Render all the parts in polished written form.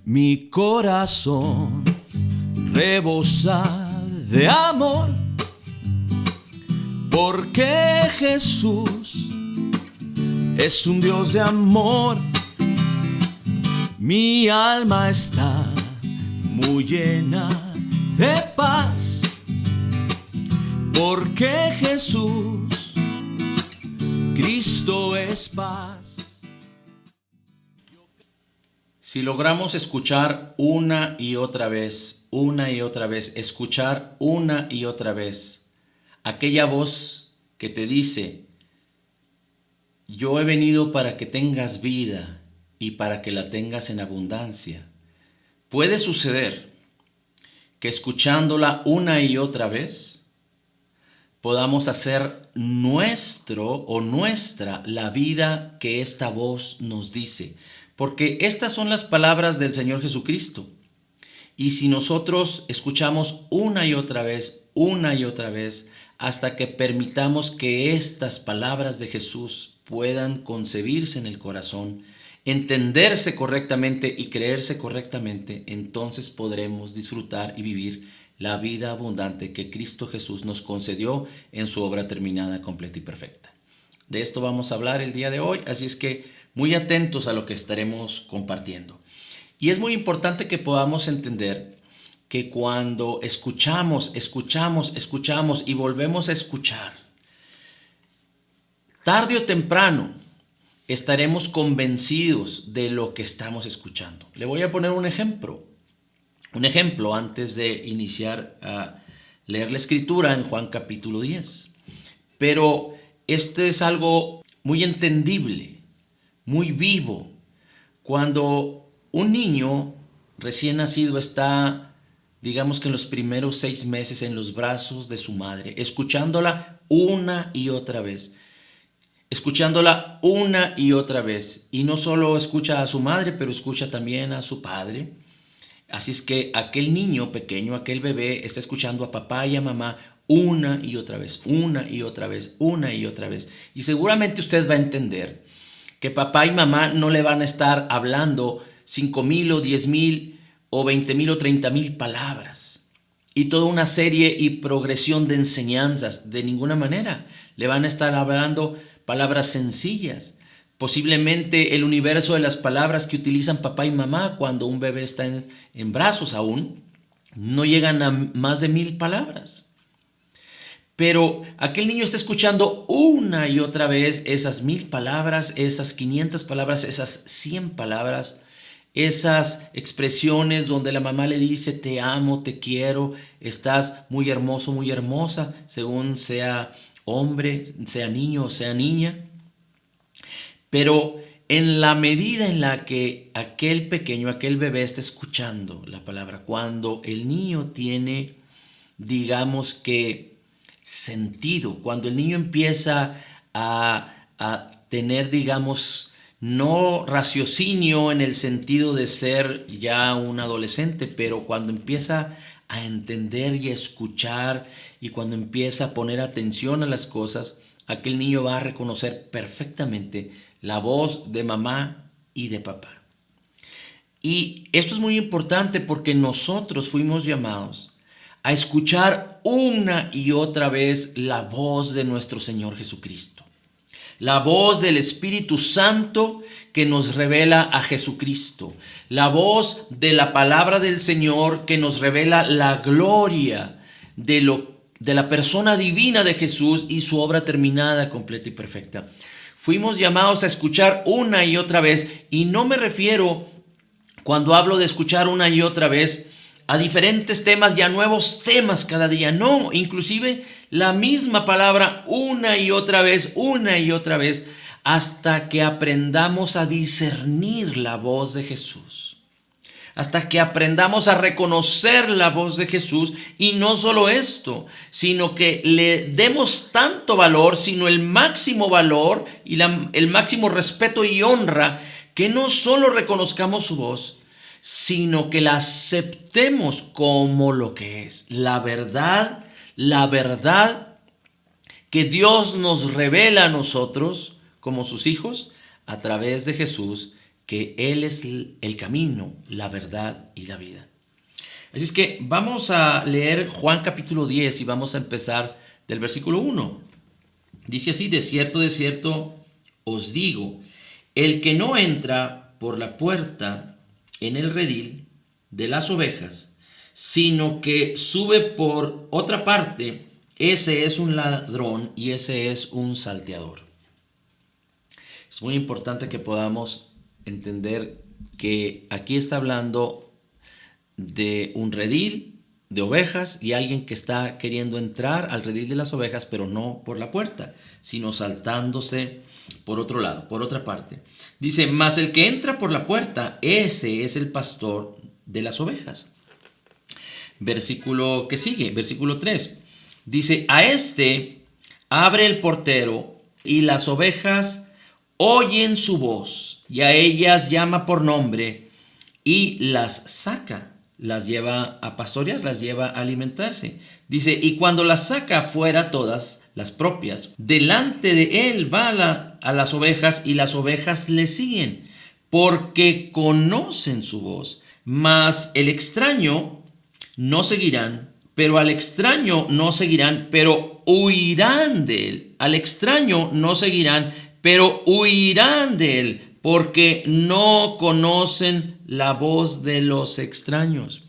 Mi corazón rebosa de amor, porque Jesús es un Dios de amor. Mi alma está muy llena de paz, porque Jesús, Cristo es paz. Si logramos escuchar una y otra vez, escuchar una y otra vez aquella voz que te dice: yo he venido para que tengas vida y para que la tengas en abundancia, puede suceder que escuchándola una y otra vez podamos hacer nuestro o nuestra la vida que esta voz nos dice. Porque estas son las palabras del Señor Jesucristo. Y si nosotros escuchamos una y otra vez, hasta que permitamos que estas palabras de Jesús puedan concebirse en el corazón, entenderse correctamente y creerse correctamente, entonces podremos disfrutar y vivir la vida abundante que Cristo Jesús nos concedió en su obra terminada, completa y perfecta. De esto vamos a hablar el día de hoy, así es que muy atentos a lo que estaremos compartiendo. Y es muy importante que podamos entender que cuando escuchamos y volvemos a escuchar, tarde o temprano estaremos convencidos de lo que estamos escuchando. Le voy a poner un ejemplo antes de iniciar a leer la escritura en Juan capítulo 10. Pero esto es algo muy entendible, muy vivo. Cuando un niño recién nacido está, digamos que en los primeros 6 meses en los brazos de su madre, escuchándola una y otra vez, y no solo escucha a su madre, pero escucha también a su padre. Así es que aquel niño pequeño, aquel bebé, está escuchando a papá y a mamá una y otra vez. Y seguramente usted va a entender que papá y mamá no le van a estar hablando 5,000 o 10,000 o 20,000 o 30,000 palabras y toda una serie y progresión de enseñanzas. De ninguna manera le van a estar hablando palabras sencillas. Posiblemente el universo de las palabras que utilizan papá y mamá cuando un bebé está en brazos aún no llegan a más de 1,000 palabras. Pero aquel niño está escuchando una y otra vez esas 1,000 palabras, esas 500 palabras, esas 100 palabras, esas expresiones donde la mamá le dice: te amo, te quiero, estás muy hermoso, muy hermosa, según sea hombre, sea niño o sea niña. Pero en la medida en la que aquel pequeño, aquel bebé está escuchando la palabra, cuando el niño tiene, digamos que, sentido, cuando el niño empieza a tener, digamos, no raciocinio en el sentido de ser ya un adolescente, pero cuando empieza a entender y a escuchar y cuando empieza a poner atención a las cosas, aquel niño va a reconocer perfectamente la voz de mamá y de papá. Y esto es muy importante porque nosotros fuimos llamados a escuchar una y otra vez la voz de nuestro Señor Jesucristo. La voz del Espíritu Santo que nos revela a Jesucristo. La voz de la palabra del Señor que nos revela la gloria de la persona divina de Jesús y su obra terminada, completa y perfecta. Fuimos llamados a escuchar una y otra vez, y no me refiero, cuando hablo de escuchar una y otra vez, a diferentes temas y a nuevos temas cada día. No, inclusive la misma palabra una y otra vez, hasta que aprendamos a discernir la voz de Jesús. Hasta que aprendamos a reconocer la voz de Jesús. Y no solo esto, sino que le demos tanto valor, sino el máximo valor y el máximo respeto y honra, que no solo reconozcamos su voz, sino que la aceptemos como lo que es, la verdad que Dios nos revela a nosotros como sus hijos a través de Jesús, que Él es el camino, la verdad y la vida. Así es que vamos a leer Juan capítulo 10 y vamos a empezar del versículo 1. Dice así: de cierto os digo, el que no entra por la puerta en el redil de las ovejas, sino que sube por otra parte, ese es un ladrón y ese es un salteador. Es muy importante que podamos entender que aquí está hablando de un redil de ovejas y alguien que está queriendo entrar al redil de las ovejas, pero no por la puerta, sino saltándose por otro lado, por otra parte. Dice: mas el que entra por la puerta, ese es el pastor de las ovejas. Versículo que sigue, versículo 3. Dice: a este abre el portero y las ovejas oyen su voz y a ellas llama por nombre y las saca, las lleva a pastorear, las lleva a alimentarse. Dice: y cuando las saca fuera todas las propias, delante de él va a las ovejas y las ovejas le siguen, porque conocen su voz. Mas el extraño no seguirán, pero al extraño no seguirán, pero huirán de él. Al extraño no seguirán, pero huirán de él, porque no conocen la voz de los extraños.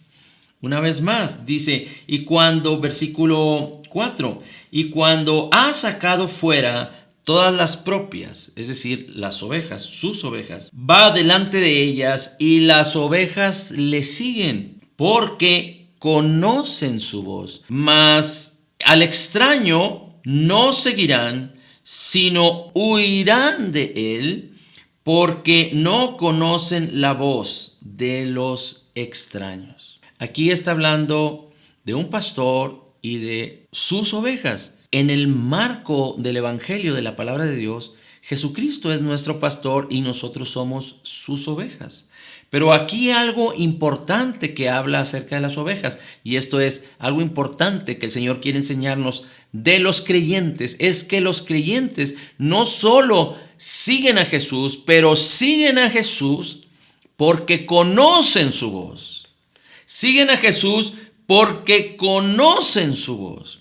Una vez más, dice, y cuando, versículo 4, y cuando ha sacado fuera todas las propias, es decir, las ovejas, sus ovejas, va delante de ellas y las ovejas le siguen, porque conocen su voz. Mas al extraño no seguirán, sino huirán de él, porque no conocen la voz de los extraños. Aquí está hablando de un pastor y de sus ovejas. En el marco del evangelio de la palabra de Dios, Jesucristo es nuestro pastor y nosotros somos sus ovejas. Pero aquí algo importante que habla acerca de las ovejas, y esto es algo importante que el Señor quiere enseñarnos de los creyentes, es que los creyentes no solo siguen a Jesús, pero siguen a Jesús porque conocen su voz. Siguen a Jesús porque conocen su voz.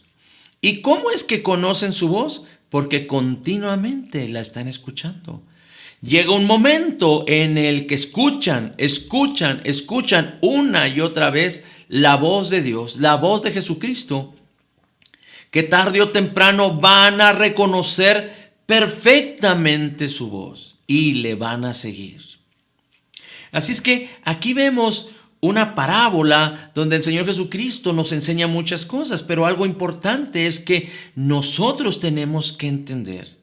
¿Y cómo es que conocen su voz? Porque continuamente la están escuchando. Llega un momento en el que escuchan una y otra vez la voz de Dios, la voz de Jesucristo, que tarde o temprano van a reconocer perfectamente su voz y le van a seguir. Así es que aquí vemos una parábola donde el Señor Jesucristo nos enseña muchas cosas, pero algo importante es que nosotros tenemos que entender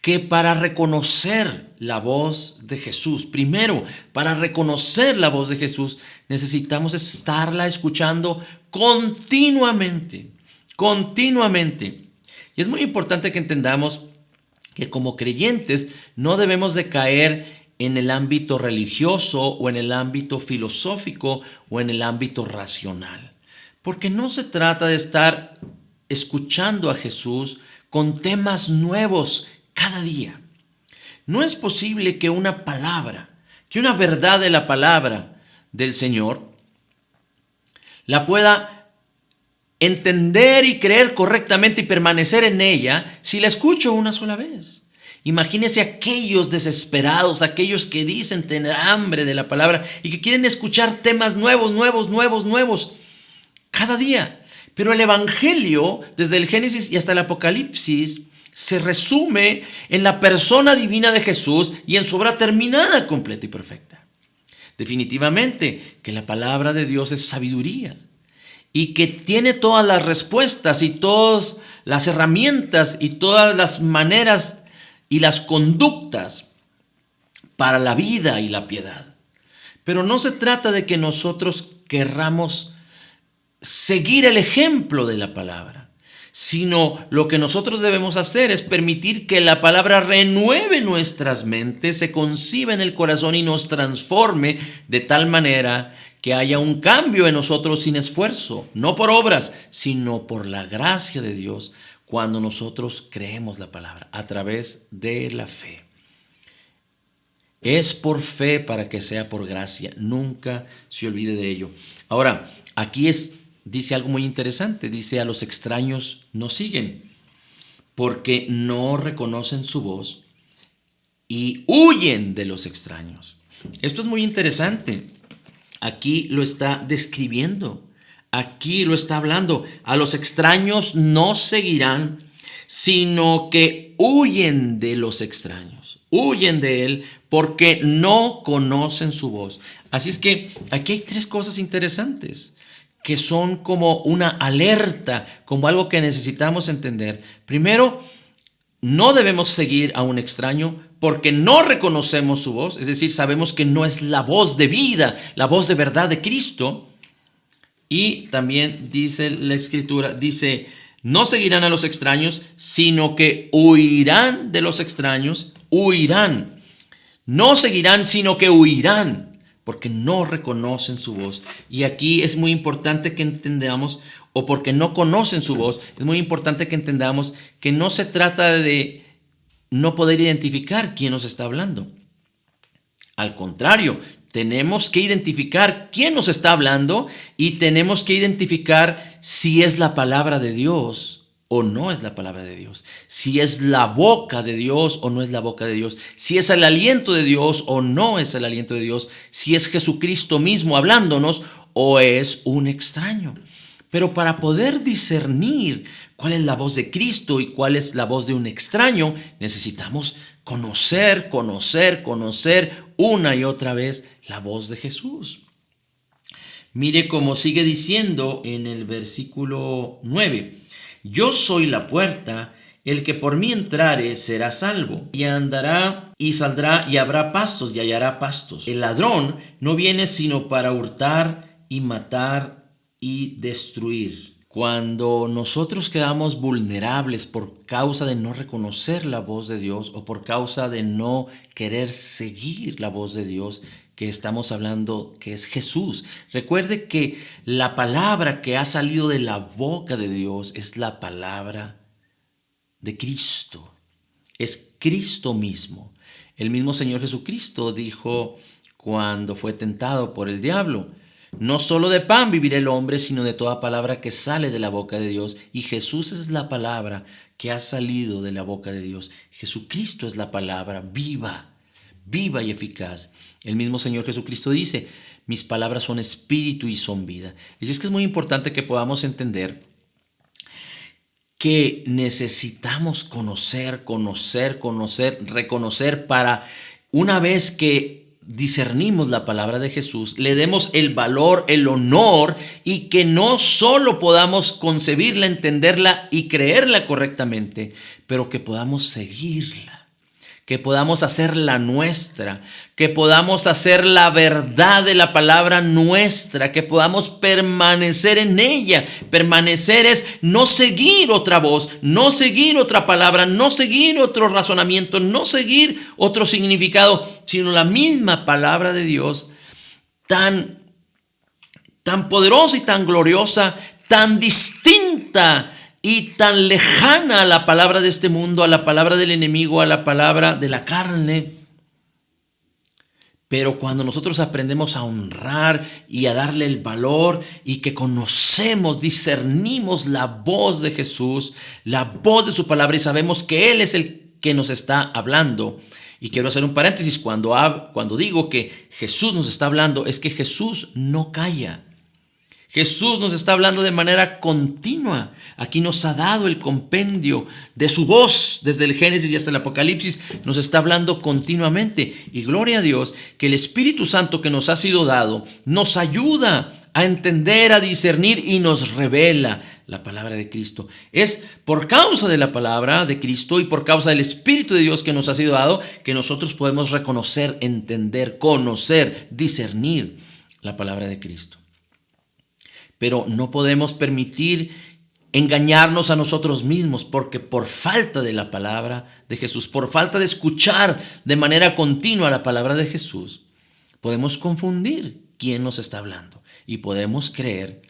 que para reconocer la voz de Jesús, primero, para reconocer la voz de Jesús, necesitamos estarla escuchando continuamente. Y es muy importante que entendamos que como creyentes no debemos de caer en el ámbito religioso o en el ámbito filosófico o en el ámbito racional. Porque no se trata de estar escuchando a Jesús con temas nuevos cada día. No es posible que una palabra, que una verdad de la palabra del Señor la pueda entender y creer correctamente y permanecer en ella si la escucho una sola vez. Imagínese aquellos desesperados, aquellos que dicen tener hambre de la palabra y que quieren escuchar temas nuevos cada día. Pero el Evangelio, desde el Génesis y hasta el Apocalipsis, se resume en la persona divina de Jesús y en su obra terminada, completa y perfecta. Definitivamente que la palabra de Dios es sabiduría y que tiene todas las respuestas y todas las herramientas y todas las maneras y las conductas para la vida y la piedad. Pero no se trata de que nosotros querramos seguir el ejemplo de la palabra, sino lo que nosotros debemos hacer es permitir que la palabra renueve nuestras mentes, se conciba en el corazón y nos transforme de tal manera que haya un cambio en nosotros sin esfuerzo, no por obras, sino por la gracia de Dios, cuando nosotros creemos la palabra a través de la fe. Es por fe para que sea por gracia. Nunca se olvide de ello. Ahora, aquí dice algo muy interesante. Dice, a los extraños no siguen, porque no reconocen su voz y huyen de los extraños. Esto es muy interesante. Aquí lo está describiendo. Aquí lo está hablando. A los extraños no seguirán, sino que huyen de los extraños. Huyen de él porque no conocen su voz. Así es que aquí hay tres cosas interesantes que son como una alerta, como algo que necesitamos entender. Primero, no debemos seguir a un extraño porque no reconocemos su voz, es decir, sabemos que no es la voz de vida, la voz de verdad de Cristo. Y también dice la Escritura, dice, no seguirán a los extraños, sino que huirán de los extraños, huirán. No seguirán, sino que huirán, porque no reconocen su voz. Y aquí es muy importante que entendamos, o porque no conocen su voz, es muy importante que entendamos que no se trata de no poder identificar quién nos está hablando. Al contrario, tenemos que identificar quién nos está hablando y tenemos que identificar si es la palabra de Dios o no es la palabra de Dios, si es la boca de Dios o no es la boca de Dios, si es el aliento de Dios o no es el aliento de Dios, si es Jesucristo mismo hablándonos o es un extraño. Pero para poder discernir cuál es la voz de Cristo y cuál es la voz de un extraño, necesitamos conocer una y otra vez la voz de Jesús. Mire cómo sigue diciendo en el versículo 9. Yo soy la puerta, el que por mí entrare será salvo, y andará y saldrá y habrá pastos y hallará pastos. El ladrón no viene sino para hurtar y matar y destruir. Cuando nosotros quedamos vulnerables por causa de no reconocer la voz de Dios o por causa de no querer seguir la voz de Dios, que estamos hablando que es Jesús. Recuerde que la palabra que ha salido de la boca de Dios es la palabra de Cristo. Es Cristo mismo. El mismo Señor Jesucristo dijo cuando fue tentado por el diablo, no solo de pan vivirá el hombre, sino de toda palabra que sale de la boca de Dios. Y Jesús es la palabra que ha salido de la boca de Dios. Jesucristo es la palabra viva y eficaz. El mismo Señor Jesucristo dice, mis palabras son espíritu y son vida. Y es que es muy importante que podamos entender que necesitamos conocer, reconocer para una vez que discernimos la palabra de Jesús, le demos el valor, el honor y que no solo podamos concebirla, entenderla y creerla correctamente, pero que podamos seguirla. Que podamos hacerla nuestra, que podamos hacer la verdad de la palabra nuestra, que podamos permanecer en ella. Permanecer es no seguir otra voz, no seguir otra palabra, no seguir otro razonamiento, no seguir otro significado, sino la misma palabra de Dios, tan poderosa y tan gloriosa, tan distinta y tan lejana a la palabra de este mundo, a la palabra del enemigo, a la palabra de la carne. Pero cuando nosotros aprendemos a honrar y a darle el valor y que conocemos, discernimos la voz de Jesús, la voz de su palabra y sabemos que Él es el que nos está hablando. Y quiero hacer un paréntesis, cuando digo que Jesús nos está hablando, es que Jesús no calla. Jesús nos está hablando de manera continua. Aquí nos ha dado el compendio de su voz desde el Génesis y hasta el Apocalipsis. Nos está hablando continuamente. Y gloria a Dios que el Espíritu Santo que nos ha sido dado nos ayuda a entender, a discernir y nos revela la palabra de Cristo. Es por causa de la palabra de Cristo y por causa del Espíritu de Dios que nos ha sido dado que nosotros podemos reconocer, entender, conocer, discernir la palabra de Cristo. Pero no podemos permitir engañarnos a nosotros mismos, porque por falta de la palabra de Jesús, por falta de escuchar de manera continua la palabra de Jesús, podemos confundir quién nos está hablando y podemos creer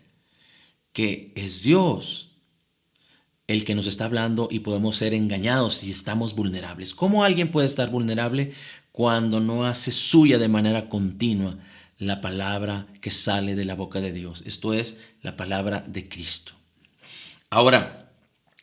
que es Dios el que nos está hablando y podemos ser engañados si estamos vulnerables. ¿Cómo alguien puede estar vulnerable? cuando no hace suya de manera continua la palabra que sale de la boca de Dios. Esto es la palabra de Cristo. Ahora,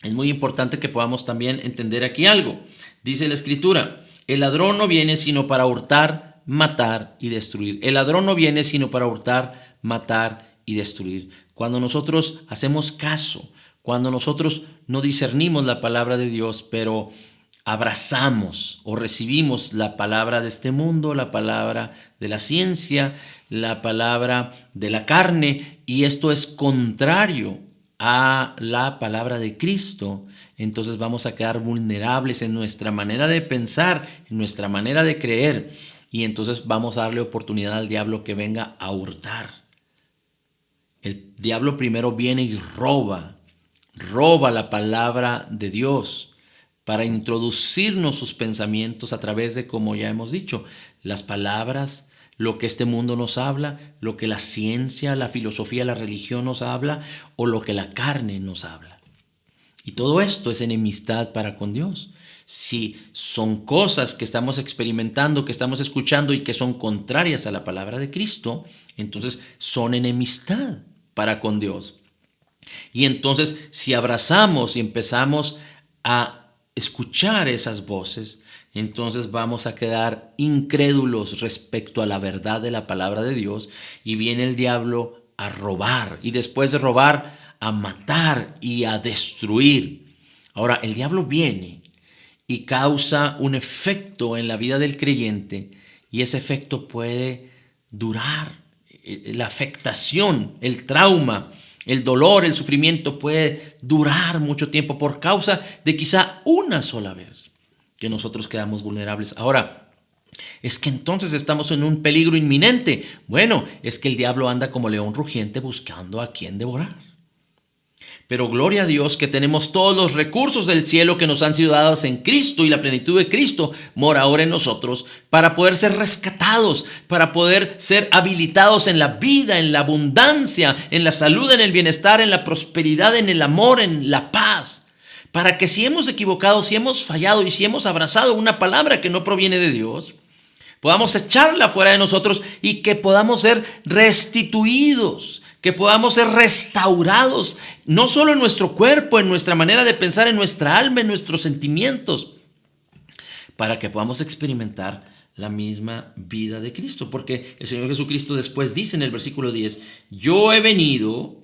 es muy importante que podamos también entender aquí algo. Dice la Escritura, el ladrón no viene sino para hurtar, matar y destruir. El ladrón no viene sino para hurtar, matar y destruir. Cuando nosotros hacemos caso, cuando nosotros no discernimos la palabra de Dios, pero abrazamos o recibimos la palabra de este mundo, la palabra de la ciencia, la palabra de la carne, y esto es contrario a la palabra de Cristo, entonces vamos a quedar vulnerables en nuestra manera de pensar, en nuestra manera de creer, y entonces vamos a darle oportunidad al diablo que venga a hurtar. El diablo primero viene y roba la palabra de Dios para introducirnos sus pensamientos a través de, como ya hemos dicho, las palabras, lo que este mundo nos habla, lo que la ciencia, la filosofía, la religión nos habla, o lo que la carne nos habla. Y todo esto es enemistad para con Dios. Si son cosas que estamos experimentando, que estamos escuchando y que son contrarias a la palabra de Cristo, entonces son enemistad para con Dios. Y entonces, si abrazamos y empezamos a escuchar esas voces, entonces vamos a quedar incrédulos respecto a la verdad de la palabra de Dios, y viene el diablo a robar, y después de robar, a matar y a destruir. Ahora, el diablo viene y causa un efecto en la vida del creyente, y ese efecto puede durar. La afectación, el trauma, el dolor, el sufrimiento puede durar mucho tiempo por causa de quizá una sola vez que nosotros quedamos vulnerables. Ahora, es que entonces estamos en un peligro inminente. Bueno, es que el diablo anda como león rugiente buscando a quien devorar. Pero gloria a Dios que tenemos todos los recursos del cielo que nos han sido dados en Cristo, y la plenitud de Cristo mora ahora en nosotros para poder ser rescatados, para poder ser habilitados en la vida, en la abundancia, en la salud, en el bienestar, en la prosperidad, en el amor, en la paz. Para que si hemos equivocado, si hemos fallado y si hemos abrazado una palabra que no proviene de Dios, podamos echarla fuera de nosotros y que podamos ser restituidos, que podamos ser restaurados, no solo en nuestro cuerpo, en nuestra manera de pensar, en nuestra alma, en nuestros sentimientos, para que podamos experimentar la misma vida de Cristo. Porque el Señor Jesucristo después dice en el versículo 10, yo he venido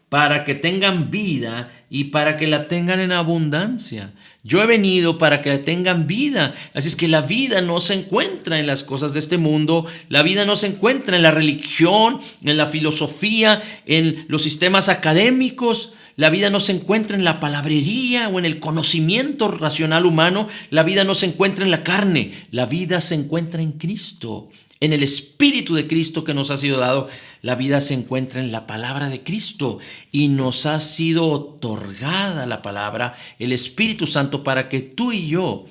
para que tengan vida y para que la tengan en abundancia. Yo he venido para que tengan vida. Así es que la vida no se encuentra en las cosas de este mundo. La vida no se encuentra en la religión, en la filosofía, en los sistemas académicos. La vida no se encuentra en la palabrería o en el conocimiento racional humano. La vida no se encuentra en la carne. La vida se encuentra en Cristo, en el Espíritu de Cristo que nos ha sido dado. La vida se encuentra en la palabra de Cristo, y nos ha sido otorgada la palabra, el Espíritu Santo, para que tú y yo,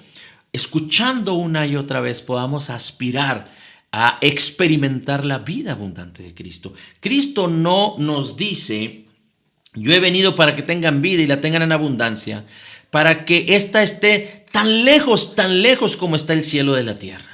escuchando una y otra vez, podamos aspirar a experimentar la vida abundante de Cristo. Cristo no nos dice, yo he venido para que tengan vida y la tengan en abundancia, para que ésta esté tan lejos como está el cielo de la tierra.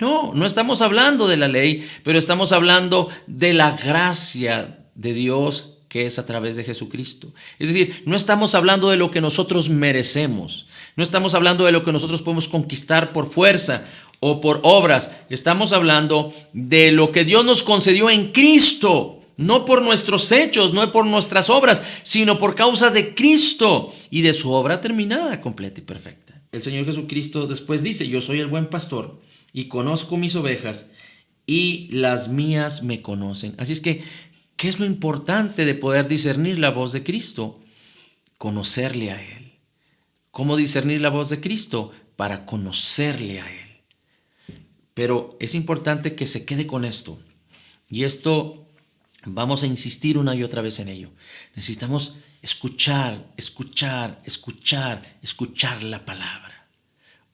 No estamos hablando de la ley, pero estamos hablando de la gracia de Dios que es a través de Jesucristo. Es decir, no estamos hablando de lo que nosotros merecemos, no estamos hablando de lo que nosotros podemos conquistar por fuerza o por obras. Estamos hablando de lo que Dios nos concedió en Cristo, no por nuestros hechos, no por nuestras obras, sino por causa de Cristo y de su obra terminada, completa y perfecta. El Señor Jesucristo después dice, yo soy el buen pastor y conozco mis ovejas y las mías me conocen. Así es que, ¿qué es lo importante de poder discernir la voz de Cristo? Conocerle a Él. ¿Cómo discernir la voz de Cristo? Para conocerle a Él. Pero es importante que se quede con esto. Y esto vamos a insistir una y otra vez en ello. Necesitamos escuchar la palabra.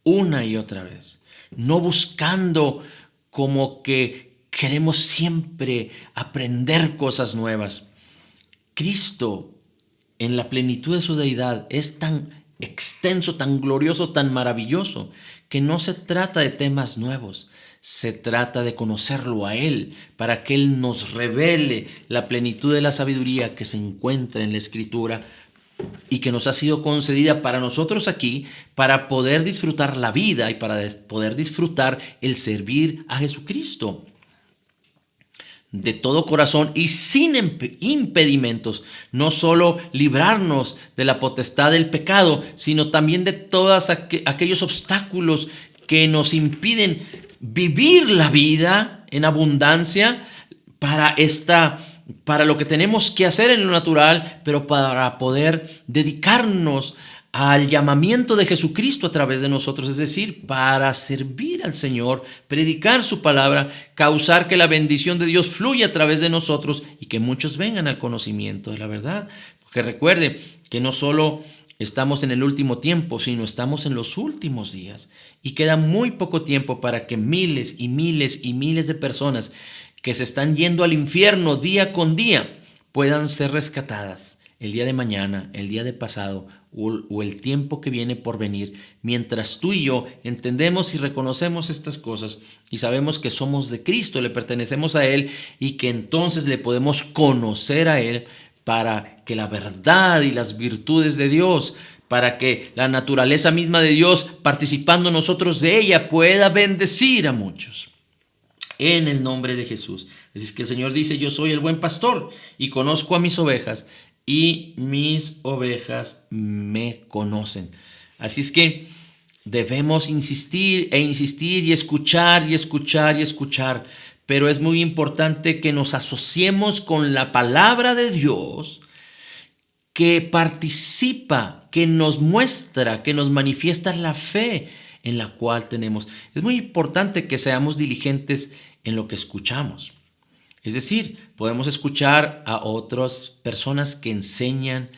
Una y otra vez. No buscando como que queremos siempre aprender cosas nuevas. Cristo, en la plenitud de su deidad, es tan extenso, tan glorioso, tan maravilloso, que no se trata de temas nuevos. Se trata de conocerlo a Él, para que Él nos revele la plenitud de la sabiduría que se encuentra en la Escritura y que nos ha sido concedida para nosotros aquí, para poder disfrutar la vida y para poder disfrutar el servir a Jesucristo de todo corazón y sin impedimentos. No solo librarnos de la potestad del pecado, sino también de todos aquellos obstáculos que nos impiden vivir la vida en abundancia para lo que tenemos que hacer en lo natural, pero para poder dedicarnos al llamamiento de Jesucristo a través de nosotros, es decir, para servir al Señor, predicar su palabra, causar que la bendición de Dios fluya a través de nosotros y que muchos vengan al conocimiento de la verdad. Porque recuerde que no solo estamos en el último tiempo, sino estamos en los últimos días y queda muy poco tiempo para que miles y miles y miles de personas que se están yendo al infierno día con día puedan ser rescatadas el día de mañana, el día de pasado o el tiempo que viene por venir, mientras tú y yo entendemos y reconocemos estas cosas y sabemos que somos de Cristo, le pertenecemos a Él y que entonces le podemos conocer a Él para que la verdad y las virtudes de Dios, para que la naturaleza misma de Dios, participando nosotros de ella, pueda bendecir a muchos. En el nombre de Jesús. Así es que el Señor dice: yo soy el buen pastor y conozco a mis ovejas y mis ovejas me conocen. Así es que debemos insistir e insistir y escuchar y escuchar y escuchar. Pero es muy importante que nos asociemos con la palabra de Dios, que participa, que nos muestra, que nos manifiesta la fe en la cual tenemos. Es muy importante que seamos diligentes en lo que escuchamos. Es decir, podemos escuchar a otras personas que enseñan,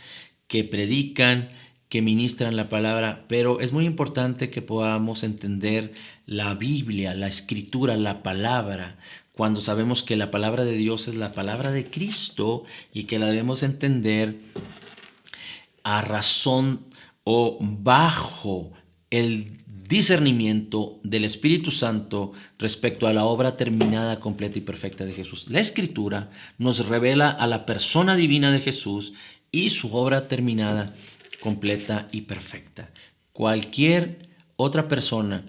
que predican, que ministran la palabra, pero es muy importante que podamos entender la Biblia, la Escritura, la palabra, cuando sabemos que la palabra de Dios es la palabra de Cristo y que la debemos entender a razón o bajo el discernimiento del Espíritu Santo respecto a la obra terminada, completa y perfecta de Jesús. La Escritura nos revela a la persona divina de Jesús y su obra terminada, completa y perfecta. Cualquier otra persona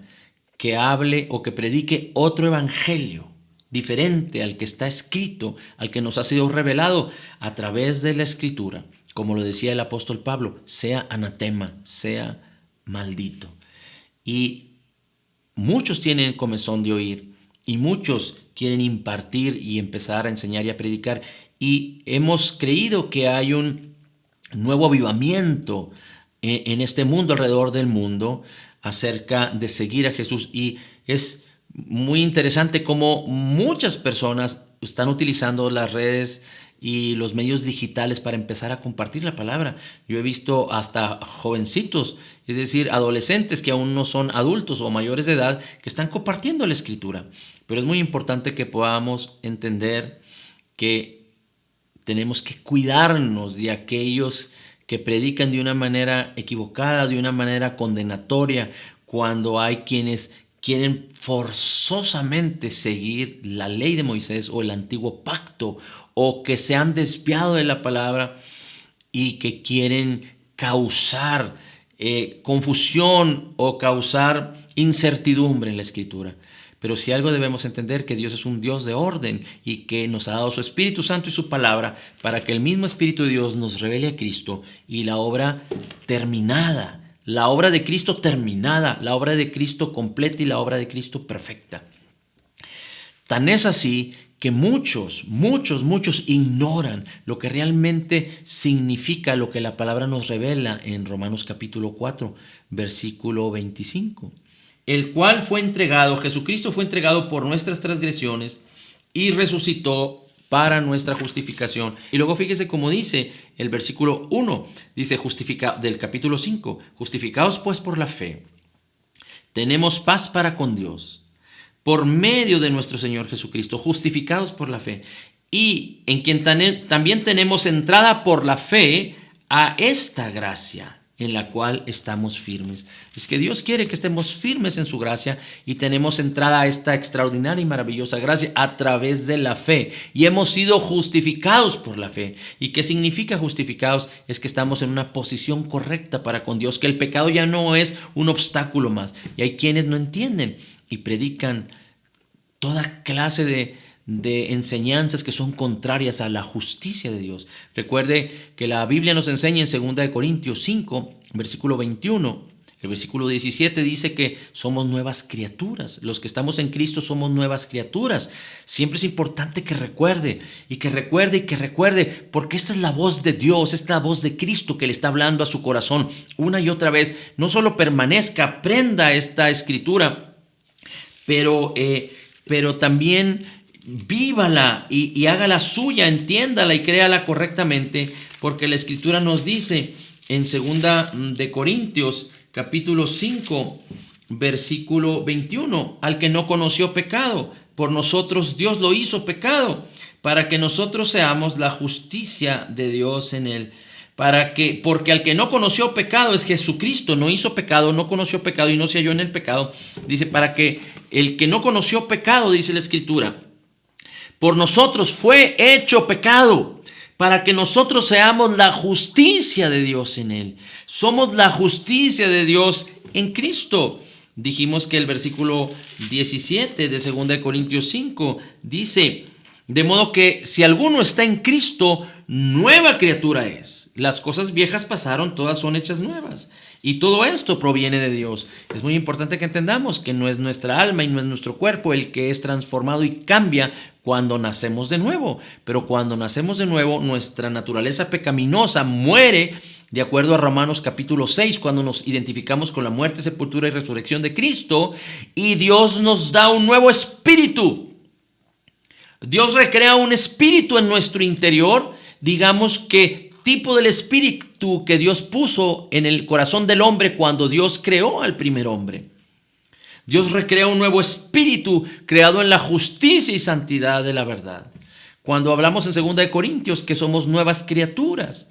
que hable o que predique otro evangelio diferente al que está escrito, al que nos ha sido revelado a través de la Escritura, como lo decía el apóstol Pablo, sea anatema, sea maldito. Y muchos tienen comezón de oír y muchos quieren impartir y empezar a enseñar y a predicar. Y hemos creído que hay un nuevo avivamiento en este mundo, alrededor del mundo, acerca de seguir a Jesús. Y es muy interesante cómo muchas personas están utilizando las redes y los medios digitales para empezar a compartir la palabra. Yo he visto hasta jovencitos, es decir, adolescentes que aún no son adultos o mayores de edad, que están compartiendo la Escritura. Pero es muy importante que podamos entender que tenemos que cuidarnos de aquellos que predican de una manera equivocada, de una manera condenatoria, cuando hay quienes quieren forzosamente seguir la ley de Moisés o el antiguo pacto, o que se han desviado de la palabra y que quieren causar confusión o causar incertidumbre en la Escritura. Pero si algo debemos entender, que Dios es un Dios de orden y que nos ha dado su Espíritu Santo y su palabra para que el mismo Espíritu de Dios nos revele a Cristo y la obra terminada, la obra de Cristo terminada, la obra de Cristo completa y la obra de Cristo perfecta. Tan es así que muchos ignoran lo que realmente significa lo que la palabra nos revela en Romanos capítulo 4, versículo 25. El cual fue entregado, Jesucristo fue entregado por nuestras transgresiones y resucitó para nuestra justificación. Y luego fíjese cómo dice el versículo 1, dice del capítulo 5, justificados pues por la fe, tenemos paz para con Dios, por medio de nuestro Señor Jesucristo, justificados por la fe, y en quien también tenemos entrada por la fe a esta gracia, en la cual estamos firmes. Es que Dios quiere que estemos firmes en su gracia y tenemos entrada a esta extraordinaria y maravillosa gracia a través de la fe. Y hemos sido justificados por la fe. ¿Y qué significa justificados? Es que estamos en una posición correcta para con Dios, que el pecado ya no es un obstáculo más. Y hay quienes no entienden y predican toda clase de enseñanzas que son contrarias a la justicia de Dios. Recuerde que la Biblia nos enseña en 2 Corintios 5, versículo 21, el versículo 17 dice que somos nuevas criaturas. Los que estamos en Cristo somos nuevas criaturas. Siempre es importante que recuerde, porque esta es la voz de Dios, esta es la voz de Cristo que le está hablando a su corazón una y otra vez. No solo permanezca, aprenda esta escritura, pero también vívala y hágala suya, entiéndala y créala correctamente, porque la escritura nos dice en 2 de Corintios capítulo 5 versículo 21, al que no conoció pecado, por nosotros Dios lo hizo pecado, para que nosotros seamos la justicia de Dios en él. Porque al que no conoció pecado es Jesucristo, no hizo pecado, no conoció pecado y no se halló en el pecado. Dice, para que el que no conoció pecado, dice la escritura, por nosotros fue hecho pecado, para que nosotros seamos la justicia de Dios en él. Somos la justicia de Dios en Cristo. Dijimos que el versículo 17 de 2 Corintios 5 dice, de modo que si alguno está en Cristo, nueva criatura es. Las cosas viejas pasaron, todas son hechas nuevas. Y todo esto proviene de Dios. Es muy importante que entendamos que no es nuestra alma y no es nuestro cuerpo el que es transformado y cambia cuando nacemos de nuevo. Pero cuando nacemos de nuevo, nuestra naturaleza pecaminosa muere, de acuerdo a Romanos capítulo 6, cuando nos identificamos con la muerte, sepultura y resurrección de Cristo, y Dios nos da un nuevo espíritu. Dios recrea un espíritu en nuestro interior, digamos que tipo del espíritu que Dios puso en el corazón del hombre cuando Dios creó al primer hombre. Dios recrea un nuevo espíritu creado en la justicia y santidad de la verdad. Cuando hablamos en 2 Corintios que somos nuevas criaturas,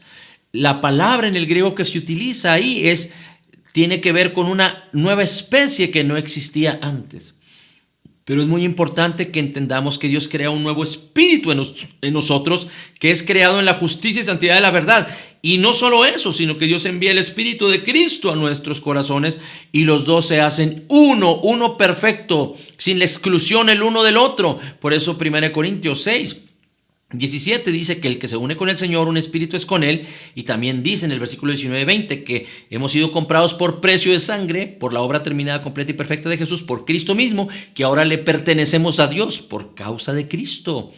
la palabra en el griego que se utiliza ahí tiene que ver con una nueva especie que no existía antes. Pero es muy importante que entendamos que Dios crea un nuevo espíritu en nosotros, que es creado en la justicia y santidad de la verdad. Y no solo eso, sino que Dios envía el Espíritu de Cristo a nuestros corazones y los dos se hacen uno perfecto, sin la exclusión el uno del otro. Por eso 1 Corintios 6, 17 dice que el que se une con el Señor, un espíritu es con él. Y también dice en el versículo 19-20 que hemos sido comprados por precio de sangre, por la obra terminada, completa y perfecta de Jesús, por Cristo mismo, que ahora le pertenecemos a Dios por causa de Cristo,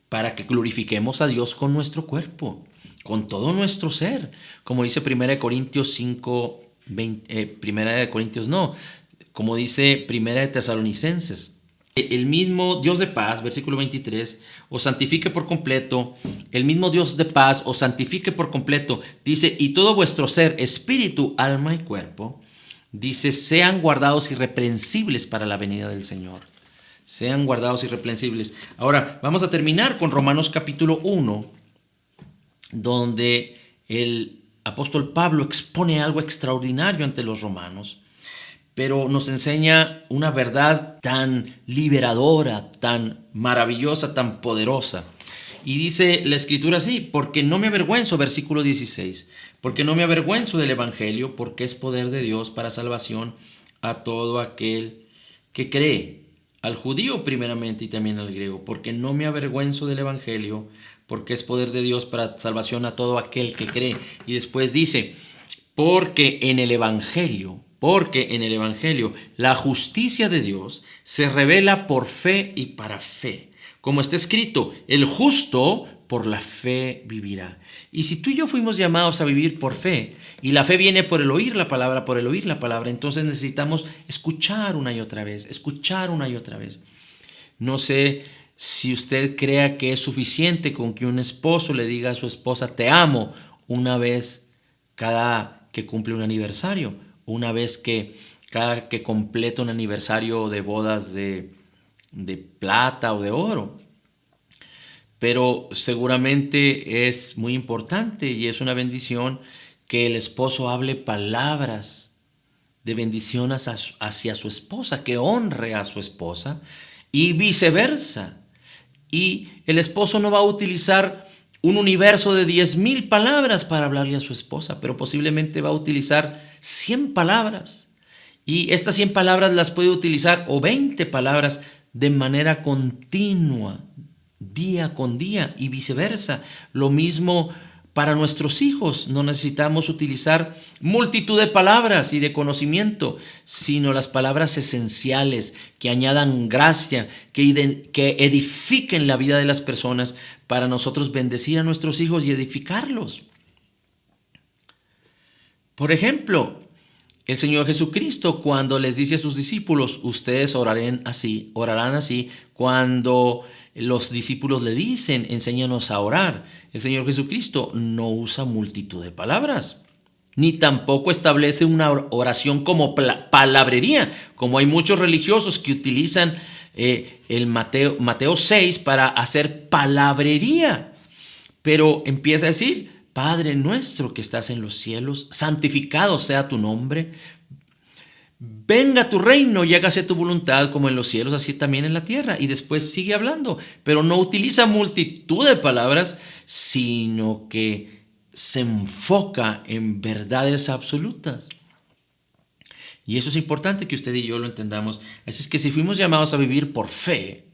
para que glorifiquemos a Dios con nuestro cuerpo, con todo nuestro ser, como dice 1 Corintios 5, 20, 1 Corintios no, como dice 1 de Tesalonicenses. El mismo Dios de paz, versículo 23, os santifique por completo. El mismo Dios de paz os santifique por completo. Dice, y todo vuestro ser, espíritu, alma y cuerpo, dice, sean guardados irreprensibles para la venida del Señor. Sean guardados irreprensibles. Ahora, vamos a terminar con Romanos capítulo 1, donde el apóstol Pablo expone algo extraordinario ante los romanos. Pero nos enseña una verdad tan liberadora, tan maravillosa, tan poderosa. Y dice la escritura así, porque no me avergüenzo, versículo 16, porque no me avergüenzo del evangelio, porque es poder de Dios para salvación a todo aquel que cree, al judío primeramente y también al griego, porque no me avergüenzo del evangelio, porque es poder de Dios para salvación a todo aquel que cree. Y después dice, porque en el evangelio la justicia de Dios se revela por fe y para fe. Como está escrito, el justo por la fe vivirá. Y si tú y yo fuimos llamados a vivir por fe, y la fe viene por el oír la palabra, entonces necesitamos escuchar una y otra vez. No sé si usted crea que es suficiente con que un esposo le diga a su esposa, te amo, una vez cada que cumple un aniversario. Una vez que cada que completa un aniversario de bodas de plata o de oro. Pero seguramente es muy importante y es una bendición que el esposo hable palabras de bendición hacia su esposa, que honre a su esposa y viceversa. Y el esposo no va a utilizar un universo de 10,000 palabras para hablarle a su esposa, pero posiblemente va a utilizar 100 palabras. Y estas 100 palabras las puede utilizar, o 20 palabras, de manera continua, día con día, y viceversa. Lo mismo para nuestros hijos. No necesitamos utilizar multitud de palabras y de conocimiento, sino las palabras esenciales que añadan gracia, que edifiquen la vida de las personas, para nosotros bendecir a nuestros hijos y edificarlos. Por ejemplo, el Señor Jesucristo, cuando les dice a sus discípulos, ustedes orarán así, cuando los discípulos le dicen, enséñanos a orar, el Señor Jesucristo no usa multitud de palabras, ni tampoco establece una oración como palabrería, como hay muchos religiosos que utilizan el Mateo 6 para hacer palabrería. Pero empieza a decir, Padre nuestro que estás en los cielos, santificado sea tu nombre. Venga tu reino y hágase tu voluntad como en los cielos, así también en la tierra. Y después sigue hablando, pero no utiliza multitud de palabras, sino que se enfoca en verdades absolutas. Y eso es importante que usted y yo lo entendamos. Así es que si fuimos llamados a vivir por fe,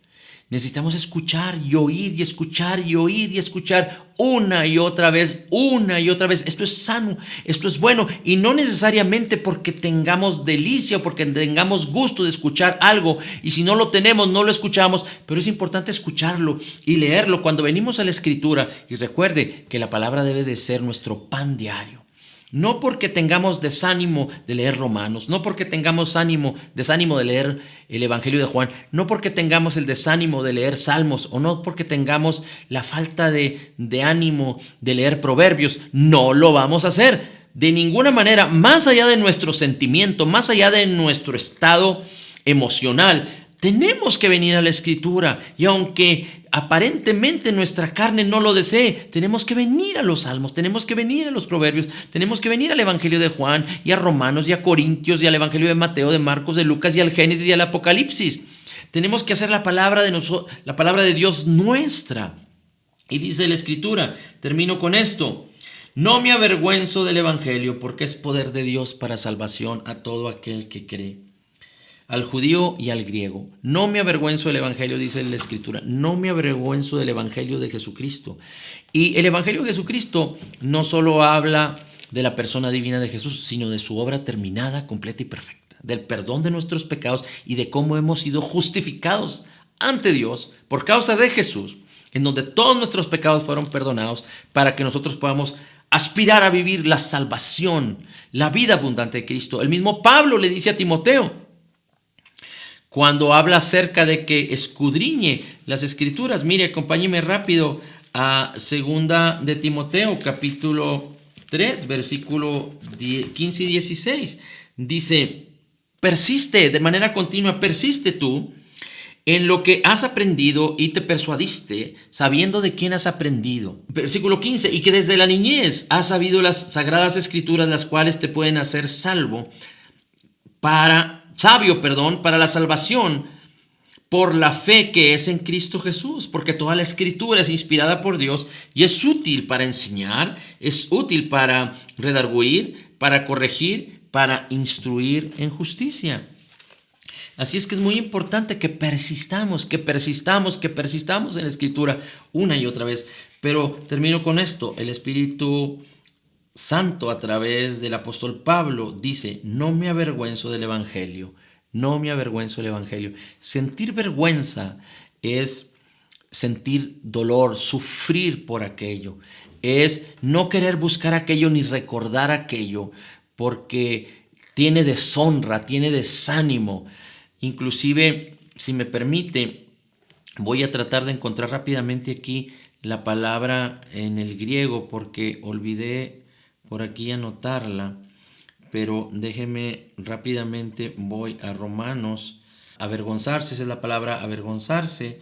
necesitamos escuchar y oír y escuchar y oír y escuchar una y otra vez. Esto es sano, esto es bueno, y no necesariamente porque tengamos delicia o porque tengamos gusto de escuchar algo, y si no lo tenemos, no lo escuchamos, pero es importante escucharlo y leerlo cuando venimos a la Escritura. Y recuerde que la palabra debe de ser nuestro pan diario. No porque tengamos desánimo de leer Romanos, no porque tengamos desánimo de leer el Evangelio de Juan, no porque tengamos el desánimo de leer Salmos, o no porque tengamos la falta de ánimo de leer Proverbios. No lo vamos a hacer de ninguna manera, más allá de nuestro sentimiento, más allá de nuestro estado emocional. Tenemos que venir a la Escritura, y aunque aparentemente nuestra carne no lo desee, tenemos que venir a los Salmos, tenemos que venir a los Proverbios, tenemos que venir al Evangelio de Juan y a Romanos y a Corintios y al Evangelio de Mateo, de Marcos, de Lucas y al Génesis y al Apocalipsis. Tenemos que hacer la palabra de Dios nuestra. Y dice la Escritura, termino con esto: no me avergüenzo del Evangelio, porque es poder de Dios para salvación a todo aquel que cree, al judío y al griego. No me avergüenzo del Evangelio, dice la Escritura. No me avergüenzo del Evangelio de Jesucristo. Y el Evangelio de Jesucristo no solo habla de la persona divina de Jesús, sino de su obra terminada, completa y perfecta, del perdón de nuestros pecados y de cómo hemos sido justificados ante Dios por causa de Jesús, en donde todos nuestros pecados fueron perdonados, para que nosotros podamos aspirar a vivir la salvación, la vida abundante de Cristo. El mismo Pablo le dice a Timoteo, cuando habla acerca de que escudriñe las Escrituras. Mire, acompáñeme rápido a 2 de Timoteo, capítulo 3, versículo 15 y 16. Dice, persiste de manera continua, persiste tú en lo que has aprendido y te persuadiste, sabiendo de quién has aprendido. Versículo 15, y que desde la niñez has sabido las sagradas Escrituras, las cuales te pueden hacer sabio para la salvación por la fe que es en Cristo Jesús, porque toda la Escritura es inspirada por Dios y es útil para enseñar, es útil para redarguir, para corregir, para instruir en justicia. Así es que es muy importante que persistamos en la Escritura una y otra vez. Pero termino con esto: el Espíritu Santo, a través del apóstol Pablo, dice, no me avergüenzo del Evangelio, no me avergüenzo del Evangelio. Sentir vergüenza es sentir dolor, sufrir por aquello, es no querer buscar aquello ni recordar aquello, porque tiene deshonra, tiene desánimo. Inclusive, si me permite, voy a tratar de encontrar rápidamente aquí la palabra en el griego, porque olvidé por aquí anotarla, pero déjeme rápidamente, voy a Romanos. Avergonzarse, esa es la palabra avergonzarse,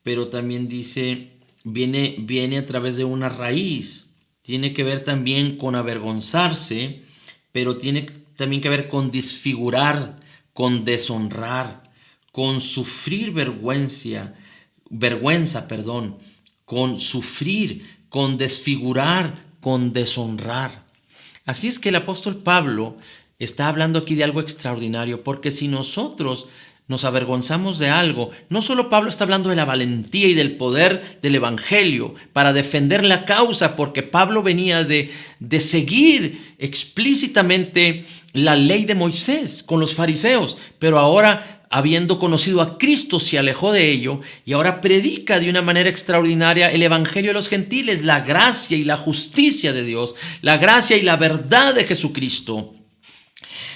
pero también dice, viene a través de una raíz, tiene que ver también con avergonzarse, pero tiene también que ver con desfigurar, con deshonrar, con sufrir vergüenza, con sufrir, con desfigurar, con deshonrar. Así es que el apóstol Pablo está hablando aquí de algo extraordinario, porque si nosotros nos avergonzamos de algo, no solo Pablo está hablando de la valentía y del poder del evangelio para defender la causa, porque Pablo venía de seguir explícitamente la ley de Moisés con los fariseos, pero ahora, habiendo conocido a Cristo, se alejó de ello y ahora predica de una manera extraordinaria el evangelio de los gentiles, la gracia y la justicia de Dios, la gracia y la verdad de Jesucristo.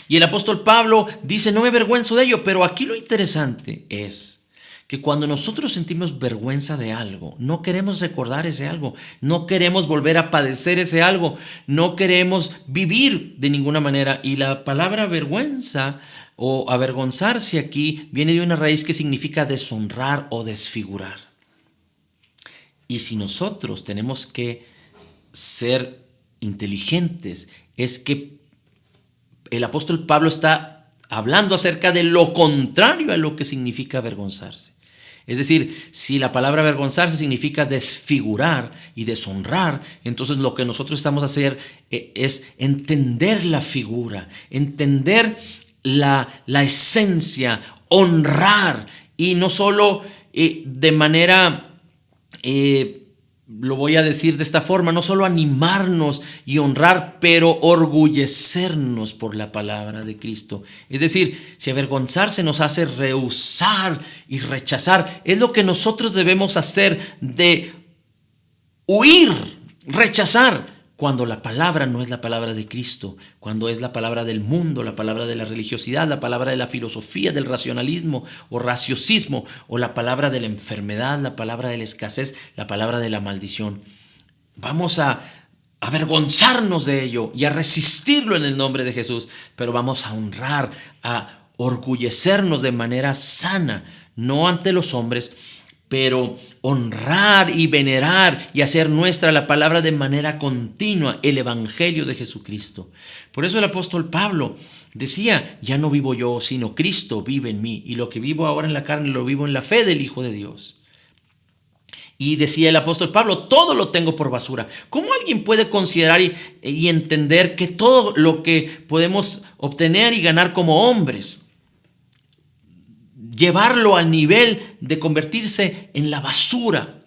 Y el apóstol Pablo dice, no me avergüenzo de ello, pero aquí lo interesante es que cuando nosotros sentimos vergüenza de algo, no queremos recordar ese algo, no queremos volver a padecer ese algo, no queremos vivir de ninguna manera. Y la palabra vergüenza o avergonzarse aquí viene de una raíz que significa deshonrar o desfigurar. Y si nosotros tenemos que ser inteligentes, es que el apóstol Pablo está hablando acerca de lo contrario a lo que significa avergonzarse. Es decir, si la palabra avergonzarse significa desfigurar y deshonrar, entonces lo que nosotros estamos a hacer es entender la figura, entender la esencia, honrar, y no solo de manera, lo voy a decir de esta forma, no solo animarnos y honrar, pero orgullecernos por la palabra de Cristo. Es decir, si avergonzarse nos hace rehusar y rechazar, es lo que nosotros debemos hacer, de huir, rechazar, cuando la palabra no es la palabra de Cristo, cuando es la palabra del mundo, la palabra de la religiosidad, la palabra de la filosofía, del racionalismo o raciocismo, o la palabra de la enfermedad, la palabra de la escasez, la palabra de la maldición. Vamos a avergonzarnos de ello y a resistirlo en el nombre de Jesús, pero vamos a honrar, a orgullecernos de manera sana, no ante los hombres, pero honrar y venerar y hacer nuestra la palabra de manera continua, el evangelio de Jesucristo. Por eso el apóstol Pablo decía, ya no vivo yo, sino Cristo vive en mí, y lo que vivo ahora en la carne lo vivo en la fe del Hijo de Dios. Y decía el apóstol Pablo, todo lo tengo por basura. ¿Cómo alguien puede considerar y entender que todo lo que podemos obtener y ganar como hombres, llevarlo al nivel de convertirse en la basura?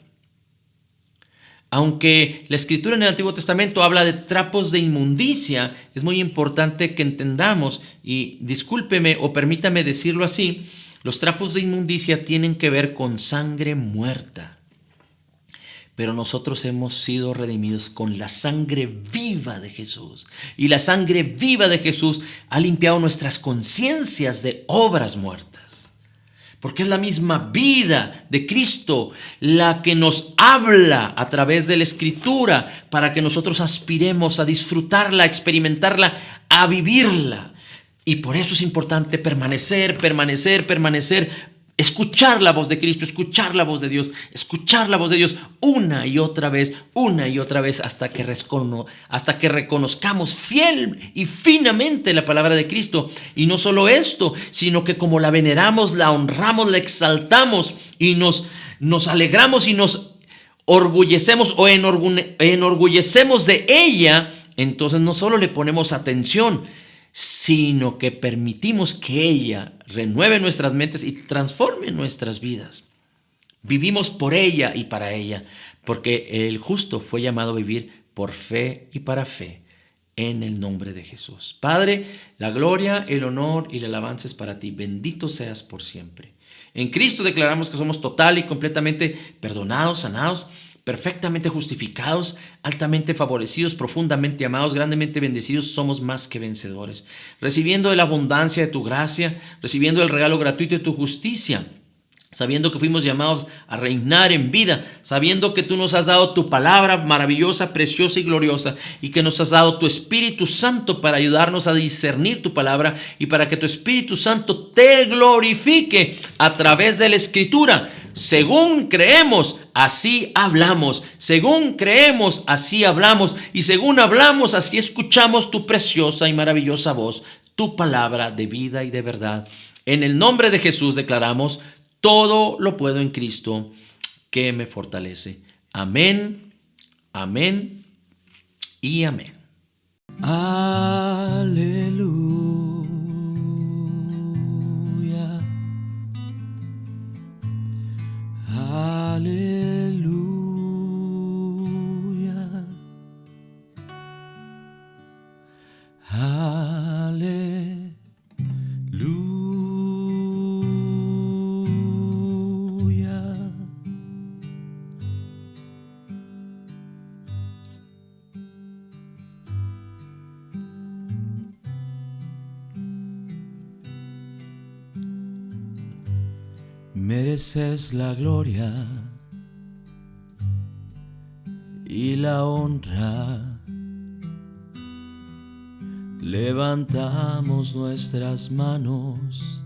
Aunque la escritura en el Antiguo Testamento habla de trapos de inmundicia, es muy importante que entendamos, y discúlpeme o permítame decirlo así, los trapos de inmundicia tienen que ver con sangre muerta. Pero nosotros hemos sido redimidos con la sangre viva de Jesús. Y la sangre viva de Jesús ha limpiado nuestras conciencias de obras muertas. Porque es la misma vida de Cristo la que nos habla a través de la Escritura para que nosotros aspiremos a disfrutarla, a experimentarla, a vivirla. Y por eso es importante permanecer, escuchar la voz de Cristo, escuchar la voz de Dios una y otra vez, hasta que reconozcamos fiel y finamente la palabra de Cristo. Y no solo esto, sino que como la veneramos, la honramos, la exaltamos y nos alegramos y nos orgullecemos o enorgullecemos de ella, entonces no solo le ponemos atención, sino que permitimos que ella renueve nuestras mentes y transforme nuestras vidas. Vivimos por ella y para ella, porque el justo fue llamado a vivir por fe y para fe, en el nombre de Jesús. Padre, la gloria, el honor y la alabanza es para ti. Bendito seas por siempre. En Cristo declaramos que somos total y completamente perdonados, sanados, perfectamente justificados, altamente favorecidos, profundamente amados, grandemente bendecidos. Somos más que vencedores, recibiendo de la abundancia de tu gracia, recibiendo el regalo gratuito de tu justicia, sabiendo que fuimos llamados a reinar en vida, sabiendo que tú nos has dado tu palabra maravillosa, preciosa y gloriosa, y que nos has dado tu Espíritu Santo para ayudarnos a discernir tu palabra y para que tu Espíritu Santo te glorifique a través de la Escritura, según creemos, así hablamos. Según creemos, así hablamos. Y según hablamos, así escuchamos tu preciosa y maravillosa voz, tu palabra de vida y de verdad. En el nombre de Jesús declaramos, todo lo puedo en Cristo que me fortalece. Amén, amén y amén. Aleluya. Aleluya. Aleluya. Mereces la gloria y la honra. Levantamos nuestras manos,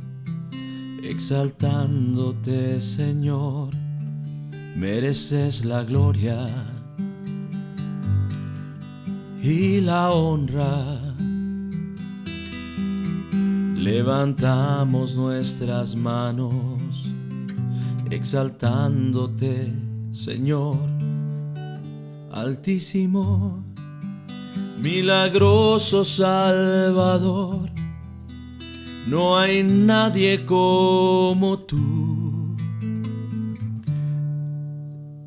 exaltándote, Señor. Mereces la gloria y la honra. Levantamos nuestras manos, exaltándote, Señor, Altísimo, milagroso Salvador. No hay nadie como tú,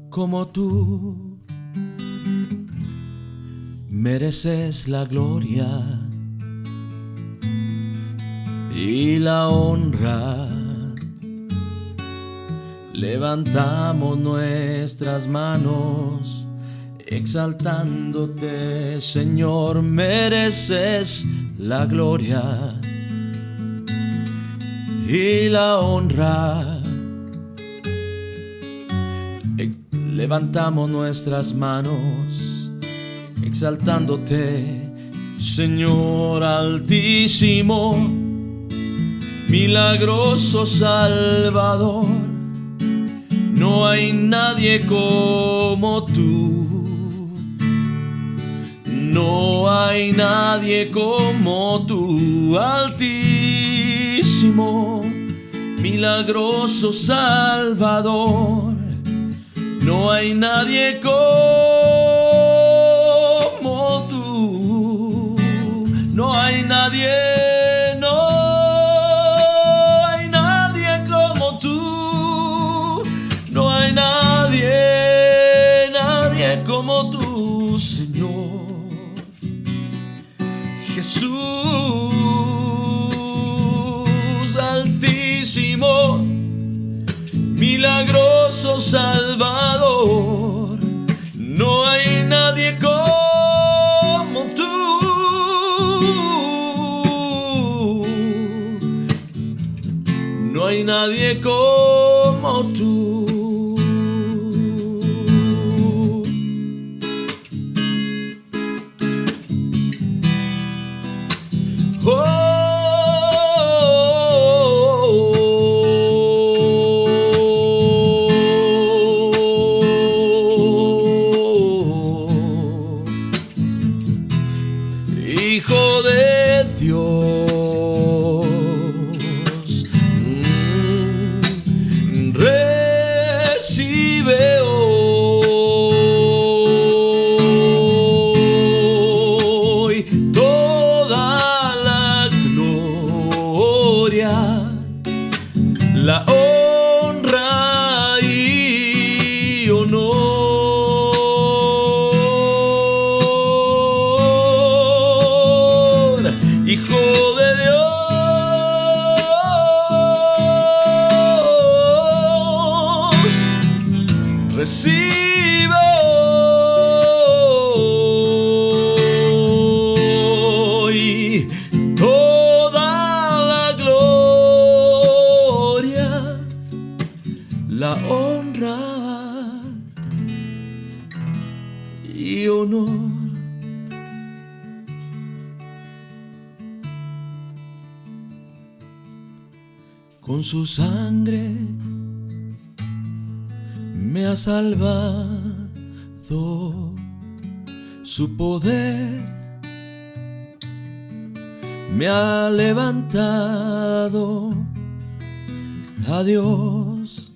como tú. Mereces la gloria y la honra. Levantamos nuestras manos, exaltándote, Señor. Mereces la gloria y la honra. Levantamos nuestras manos, exaltándote, Señor Altísimo, milagroso Salvador. No hay nadie como tú, no hay nadie como tú, Altísimo, milagroso Salvador. No hay nadie como tú, no hay nadie. Como tú, Señor Jesús Altísimo, milagroso Salvador. No hay nadie como tú, no hay nadie como tú. Hijo de Dios, recibe hoy toda la gloria, la honra y honor. Hijo de Dios, recibe hoy toda la gloria, la honra y honor. Con su sangre me me ha salvado, su poder me ha levantado. A Dios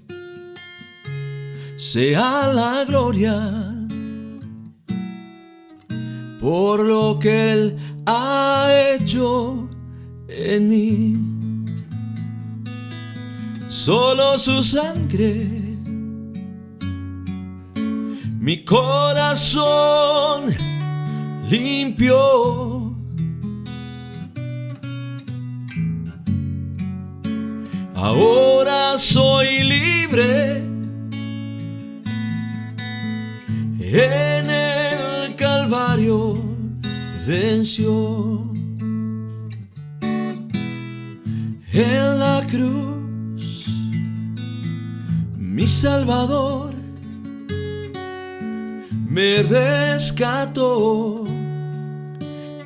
sea la gloria por lo que Él ha hecho en mí. Solo su sangre mi corazón limpió. Ahora soy libre. En el Calvario venció. En la cruz mi Salvador me rescató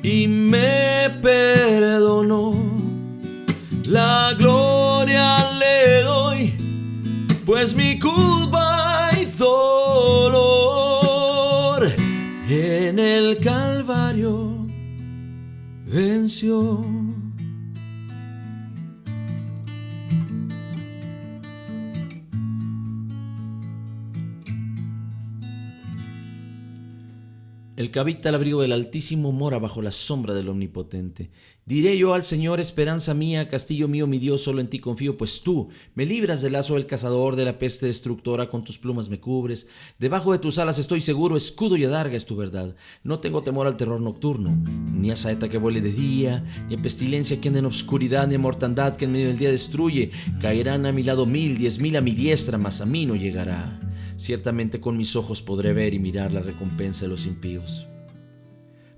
y me perdonó. La gloria le doy, pues mi culpa y dolor en el Calvario venció. El que habita al abrigo del Altísimo mora bajo la sombra del Omnipotente. Diré yo al Señor, esperanza mía, castillo mío, mi Dios, solo en ti confío, pues tú me libras del lazo del cazador, de la peste destructora, con tus plumas me cubres. Debajo de tus alas estoy seguro, escudo y adarga es tu verdad. No tengo temor al terror nocturno, ni a saeta que vuele de día, ni a pestilencia que ande en obscuridad, ni a mortandad que en medio del día destruye. Caerán a mi lado 1000, 10,000 a mi diestra, mas a mí no llegará. Ciertamente con mis ojos podré ver y mirar la recompensa de los impíos.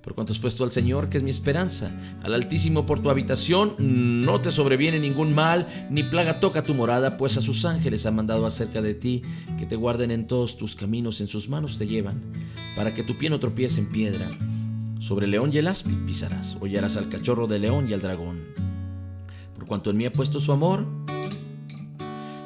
Por cuanto has puesto al Señor, que es mi esperanza, al Altísimo por tu habitación, no te sobreviene ningún mal, ni plaga toca tu morada, pues a sus ángeles ha mandado acerca de ti, que te guarden en todos tus caminos, en sus manos te llevan, para que tu pie no tropiece en piedra. Sobre el león y el áspid pisarás, hollarás al cachorro del león y al dragón. Por cuanto en mí ha puesto su amor,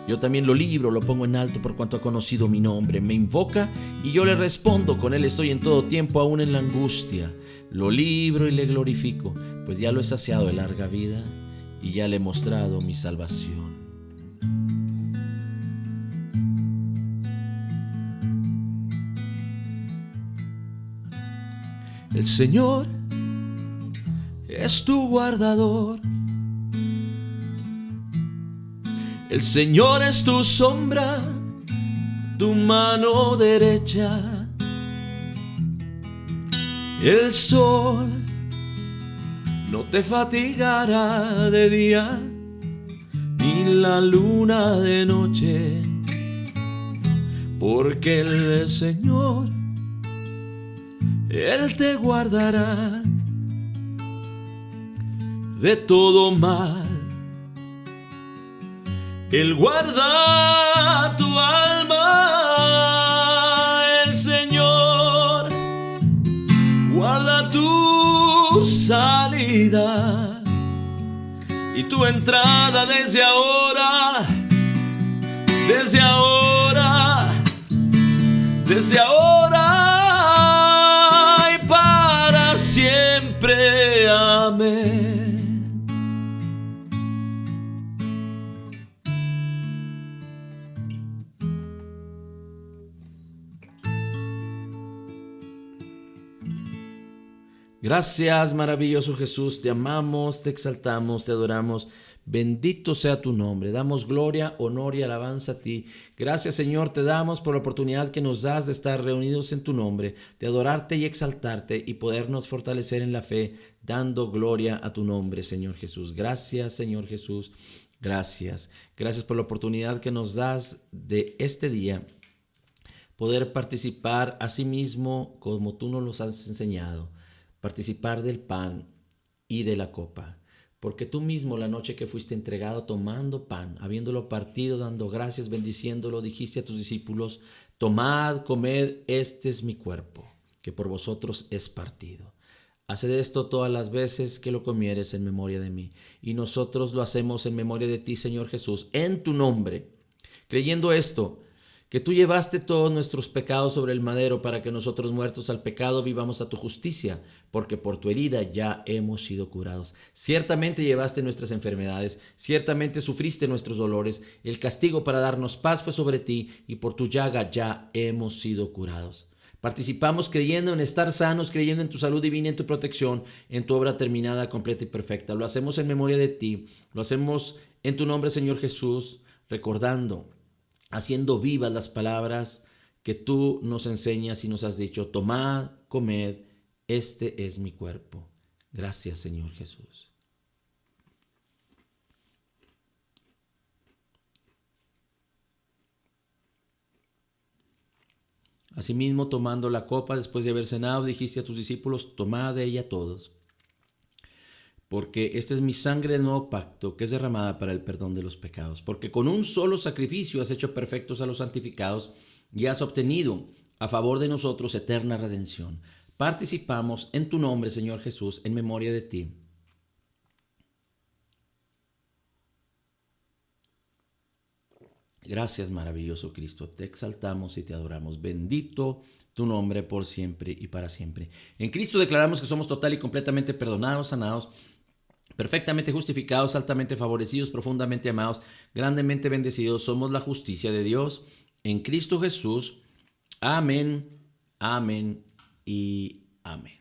yo también lo libro, lo pongo en alto por cuanto ha conocido mi nombre. Me invoca y yo le respondo, con él estoy en todo tiempo, aún en la angustia. Lo libro y le glorifico, pues ya lo he saciado de larga vida y ya le he mostrado mi salvación. El Señor es tu guardador. El Señor es tu sombra, tu mano derecha. El sol no te fatigará de día, ni la luna de noche, porque el Señor, Él te guardará de todo mal. Él guarda tu alma, el Señor guarda tu salida y tu entrada desde ahora, desde ahora, desde ahora y para siempre. Amén. Gracias, maravilloso Jesús, te amamos, te exaltamos, te adoramos. Bendito sea tu nombre. Damos gloria, honor y alabanza a ti. Gracias, Señor, te damos por la oportunidad que nos das de estar reunidos en tu nombre, de adorarte y exaltarte y podernos fortalecer en la fe, dando gloria a tu nombre, Señor Jesús. Gracias, Señor Jesús. Gracias. Gracias por la oportunidad que nos das de este día, poder participar a sí mismo como tú nos los has enseñado. Participar del pan y de la copa, porque tú mismo la noche que fuiste entregado tomando pan, habiéndolo partido, dando gracias, bendiciéndolo, dijiste a tus discípulos: tomad, comed, este es mi cuerpo, que por vosotros es partido. Haced esto todas las veces que lo comieres en memoria de mí. Y nosotros lo hacemos en memoria de ti, Señor Jesús, en tu nombre, creyendo esto, que tú llevaste todos nuestros pecados sobre el madero para que nosotros muertos al pecado vivamos a tu justicia, porque por tu herida ya hemos sido curados. Ciertamente llevaste nuestras enfermedades, ciertamente sufriste nuestros dolores, el castigo para darnos paz fue sobre ti y por tu llaga ya hemos sido curados. Participamos creyendo en estar sanos, creyendo en tu salud divina, en tu protección, en tu obra terminada, completa y perfecta. Lo hacemos en memoria de ti, lo hacemos en tu nombre, Señor Jesús, recordando, haciendo vivas las palabras que tú nos enseñas y nos has dicho: tomad, comed, este es mi cuerpo. Gracias, Señor Jesús. Asimismo, tomando la copa después de haber cenado, dijiste a tus discípulos: tomad de ella todos, porque esta es mi sangre del nuevo pacto, que es derramada para el perdón de los pecados. Porque con un solo sacrificio has hecho perfectos a los santificados y has obtenido a favor de nosotros eterna redención. Participamos en tu nombre, Señor Jesús, en memoria de ti. Gracias, maravilloso Cristo. Te exaltamos y te adoramos. Bendito tu nombre por siempre y para siempre. En Cristo declaramos que somos total y completamente perdonados, sanados, perfectamente justificados, altamente favorecidos, profundamente amados, grandemente bendecidos. Somos la justicia de Dios en Cristo Jesús. Amén, amén y amén.